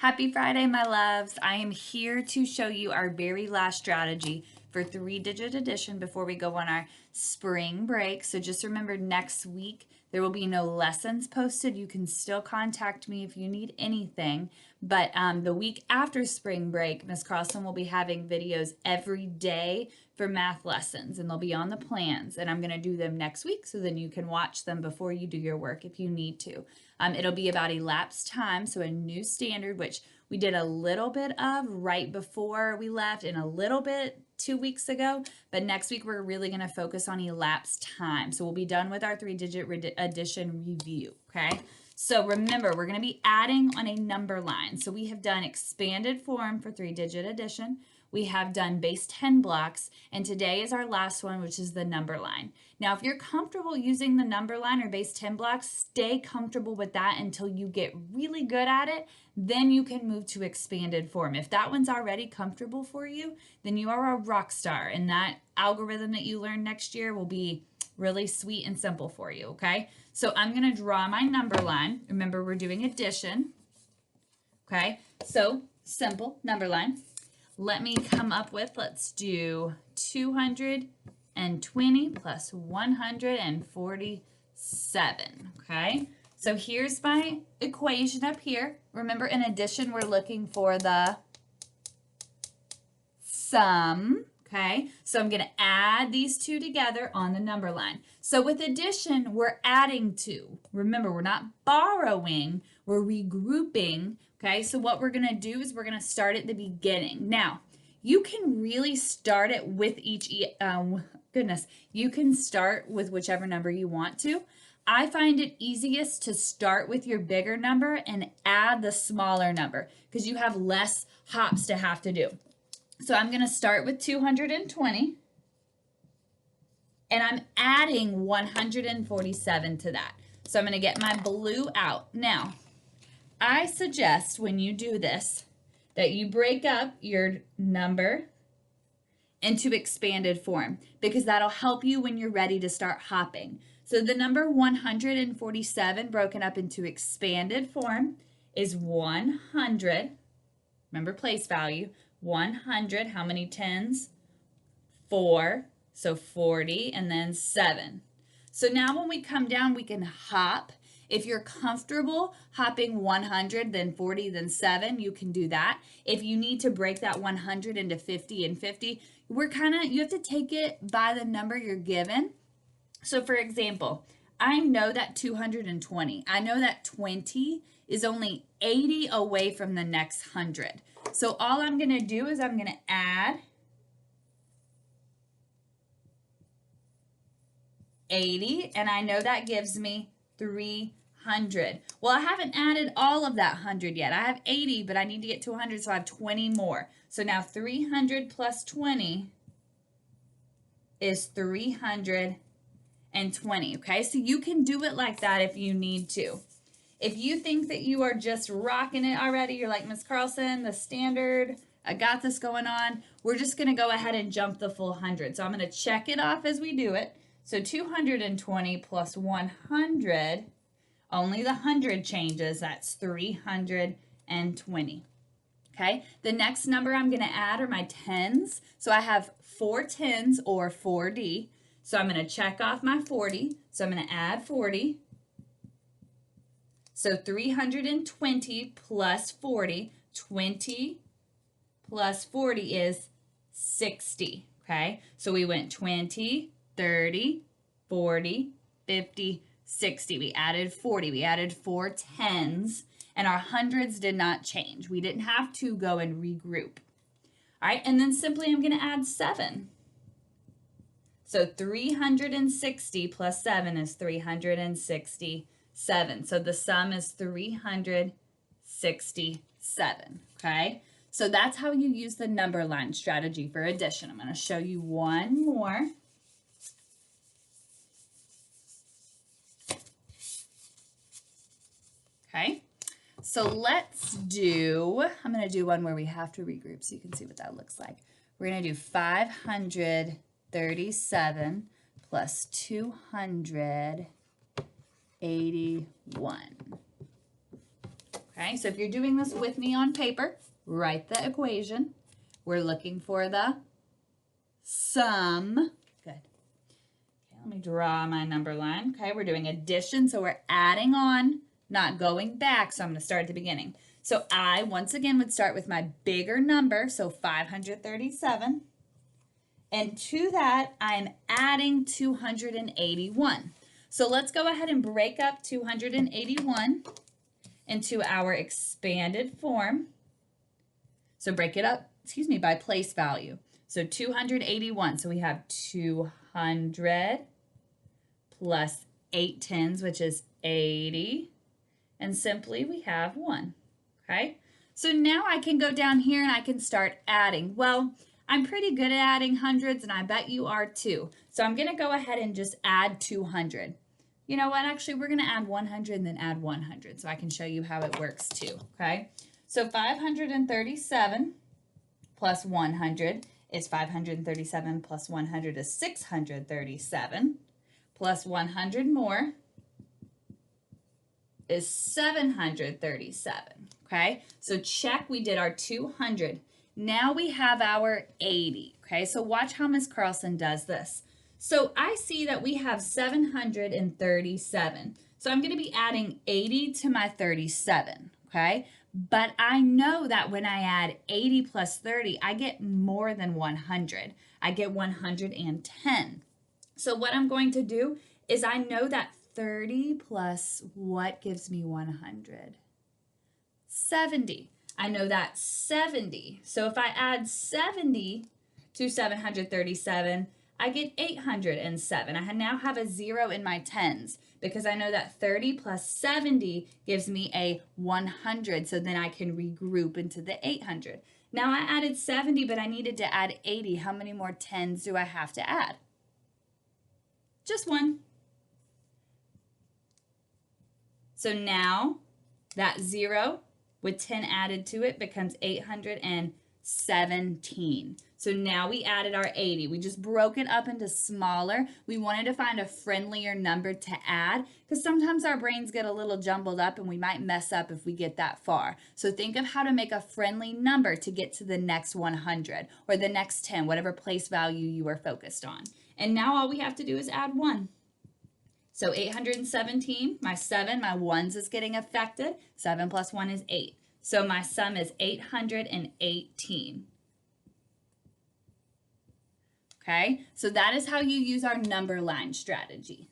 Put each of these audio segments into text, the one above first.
Happy Friday, my loves. I am here to show you our very last strategy for three-digit addition before we go on our spring break. So just remember, next week there will be no lessons posted. You can still contact me if you need anything. But the week after spring break, Miss Carlson will be having videos every day for math lessons, and they'll be on the plans. And I'm going to do them next week, so then you can watch them before you do your work if you need to. It'll be about elapsed time, so a new standard, which we did a little bit of right before we left and a little bit 2 weeks ago, but next week we're really going to focus on elapsed time. So we'll be done with our three-digit addition review, okay? So remember, we're going to be adding on a number line. So we have done expanded form for three-digit addition. We have done base 10 blocks, and today is our last one, which is the number line. Now, if you're comfortable using the number line or base 10 blocks, stay comfortable with that until you get really good at it. Then you can move to expanded form. If that one's already comfortable for you, then you are a rock star, and that algorithm that you learn next year will be really sweet and simple for you, okay? So I'm going to draw my number line. Remember, we're doing addition, okay? So simple number line. Let me come up with, let's do 220 plus 147, okay? So here's my equation up here. Remember, in addition, we're looking for the sum, okay? So I'm going to add these two together on the number line. So with addition, we're adding two. Remember, we're not borrowing, we're regrouping, okay? So what we're going to do is we're going to start at the beginning. Now, you can really start it with you can start with whichever number you want to. I find it easiest to start with your bigger number and add the smaller number because you have less hops to have to do. So I'm going to start with 220, and I'm adding 147 to that. So I'm going to get my blue out. Now, I suggest when you do this that you break up your number into expanded form because that'll help you when you're ready to start hopping. So the number 147 broken up into expanded form is 100. Remember place value. 100, how many tens? 4, so 40, and then 7. So now when we come down, we can hop. If you're comfortable hopping 100, then 40, then 7, you can do that. If you need to break that 100 into 50 and 50, you have to take it by the number you're given. So for example, I know that 220. I know that 20 is only 80 away from the next 100. So all I'm going to do is I'm going to add 80, and I know that gives me 300. Well, I haven't added all of that 100 yet. I have 80, but I need to get to 100, so I have 20 more. So now 300 plus 20 is 320, okay? So you can do it like that if you need to. If you think that you are just rocking it already, you're like, Miss Carlson, the standard, I got this going on, we're just going to go ahead and jump the full 100. So I'm going to check it off as we do it. So 220 plus 100, only the 100 changes. That's 320. Okay, the next number I'm going to add are my tens. So I have 4 tens or 4D. So I'm going to check off my 40. So I'm going to add 40. So 320 plus 40, 20 plus 40 is 60, okay? So we went 20, 30, 40, 50, 60. We added 40. We added 4 tens, and our hundreds did not change. We didn't have to go and regroup. All right, and then simply I'm going to add 7. So 360 plus 7 is 367. So the sum is 367, okay? So that's how you use the number line strategy for addition. I'm going to show you one more. Okay, so let's do, I'm going to do one where we have to regroup so you can see what that looks like. We're going to do 537 plus 281. Okay, so if you're doing this with me on paper, write the equation. We're looking for the sum. Good. Okay, let me draw my number line. Okay, we're doing addition, so we're adding on, not going back, so I'm going to start at the beginning. So I, once again, would start with my bigger number, so 537. And to that, I'm adding 281. So let's go ahead and break up 281 into our expanded form. So break it up, by place value. So 281, so we have 200 plus 8 tens, which is 80. And simply we have 1, okay? So now I can go down here and I can start adding. Well, I'm pretty good at adding hundreds, and I bet you are too. So I'm gonna go ahead and just add 200. You know what, actually we're gonna add 100 and then add 100 so I can show you how it works too, okay? So 537 plus 100 is 537 plus 100 is 637 plus 100 more is 737, okay? So check, we did our 200. Now we have our 80, okay? So watch how Miss Carlson does this. So I see that we have 737. So I'm going to be adding 80 to my 37, okay? But I know that when I add 80 plus 30, I get more than 100. I get 110. So what I'm going to do is I know that 30 plus what gives me 100? 70. I know that 70. So if I add 70 to 737, I get 807. I now have a 0 in my tens because I know that 30 plus 70 gives me a 100. So then I can regroup into the 800. Now I added 70, but I needed to add 80. How many more tens do I have to add? Just 1. So now that 0 with 10 added to it becomes 817. So now we added our 80. We just broke it up into smaller. We wanted to find a friendlier number to add because sometimes our brains get a little jumbled up and we might mess up if we get that far. So think of how to make a friendly number to get to the next 100 or the next 10, whatever place value you are focused on. And now all we have to do is add 1. So 817, my 7, my 1s is getting affected. 7 plus 1 is 8. So my sum is 818. Okay, so that is how you use our number line strategy.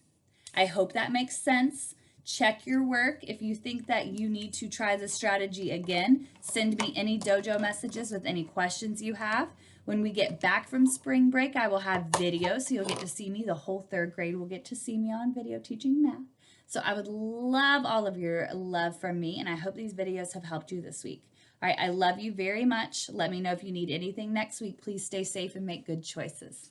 I hope that makes sense. Check your work. If you think that you need to try the strategy again, send me any dojo messages with any questions you have. When we get back from spring break, I will have videos, so you'll get to see me. The whole 3rd grade will get to see me on video teaching math. So I would love all of your love from me, and I hope these videos have helped you this week. All right, I love you very much. Let me know if you need anything next week. Please stay safe and make good choices.